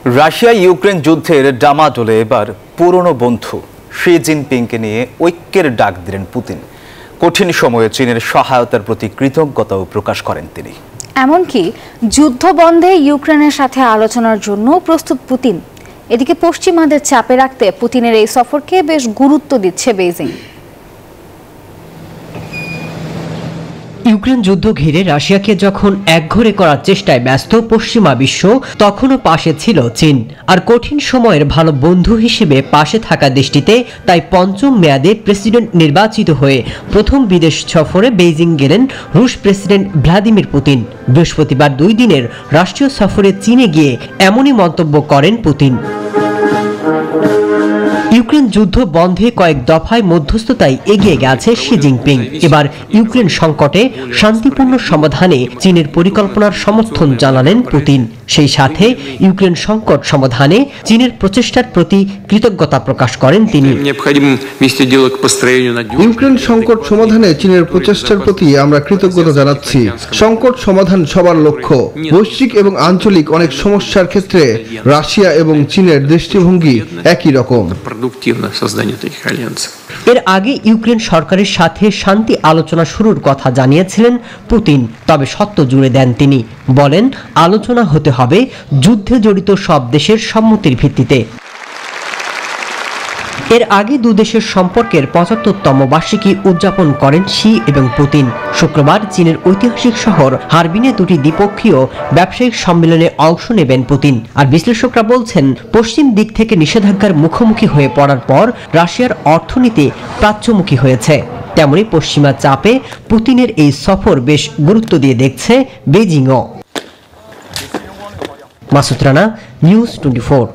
Russia Ukraine যুদ্ধের ডামাডোলে এবার পুরনো বন্ধু শি জিনপিংকে নিয়ে ঐক্যের ডাক দিলেন পুতিন। কঠিন সময়ে চীনের সহায়তার প্রতি কৃতজ্ঞতাও প্রকাশ করেন তিনি। এমনকি যুদ্ধ বন্ধে ইউক্রেনের সাথে আলোচনার জন্য প্রস্তুত পুতিন। এদিকে পশ্চিমাদের চাপে রাখতে পুতিনের এই সফরকে বেশ গুরুত্ব দিচ্ছে বেইজিং। ইউক্রেন যুদ্ধ ঘিরে রাশিয়াকে যখন একঘরে করার চেষ্টায় ব্যস্ত পশ্চিমা বিশ্ব, তখনও পাশে ছিল চীন। আর কঠিন সময়ের ভালো বন্ধু হিসেবে পাশে থাকা দেশটিতে তাই পঞ্চম মেয়াদে প্রেসিডেন্ট নির্বাচিত হয়ে প্রথম বিদেশ সফরে বেইজিং গেলেন রুশ প্রেসিডেন্ট ভ্লাদিমির পুতিন। বৃহস্পতিবার 2 দিনের রাষ্ট্রীয় সফরে চীনে গিয়ে এমনই মন্তব্য করেন পুতিন। ইউক্রেন যুদ্ধ বন্ধে কয়েক দফায় মধ্যস্থতায় এগিয়ে গেছে শি জিনপিং। এবার ইউক্রেন সংকটে শান্তিপূর্ণ সমাধানে চীনের পরিকল্পনার সমর্থন জানালেন পুতিন। সেই সাথে ইউক্রেন সংকট সমাধানে চীনের প্রচেষ্টার প্রতি কৃতজ্ঞতা প্রকাশ করেন তিনি। ইউক্রেন সংকট সমাধানে চীনের প্রচেষ্টার প্রতি আমরা কৃতজ্ঞতা জানাচ্ছি। সংকট সমাধান সবার লক্ষ্য। বৈশ্বিক এবং আঞ্চলিক অনেক সমস্যার ক্ষেত্রে রাশিয়া এবং চীনের দৃষ্টিভঙ্গি একই রকম। এর আগে ইউক্রেন সরকারের সাথে শান্তি আলোচনা শুরুর কথা জানিয়েছিলেন পুতিন, তবে সত্য জুড়ে দেন তিনি। বলেন, আলোচনা হতে হবে যুদ্ধে জড়িত সব দেশের সম্মতির ভিত্তিতে। এর আগে দুদেশের সম্পর্কের 75তম বার্ষিকী উদযাপন করেন শি এবং পুতিন। শুক্রবার চীনের ঐতিহাসিক শহর হারবিনে 2টি দ্বিপক্ষীয় ব্যবসায়িক সম্মেলনে অংশ নেবেন পুতিন। আর বিশ্লেষকরা বলছেন, পশ্চিম দিক থেকে নিষেধাজ্ঞার মুখোমুখি হয়ে পড়ার পর রাশিয়ার অর্থনীতি প্রাচ্যমুখী হয়েছে। তেমনি পশ্চিমা চাপে পুতিনের এই সফর বেশ গুরুত্ব দিয়ে দেখছে বেইজিংও। মাসুদ রানা, নিউজ 24।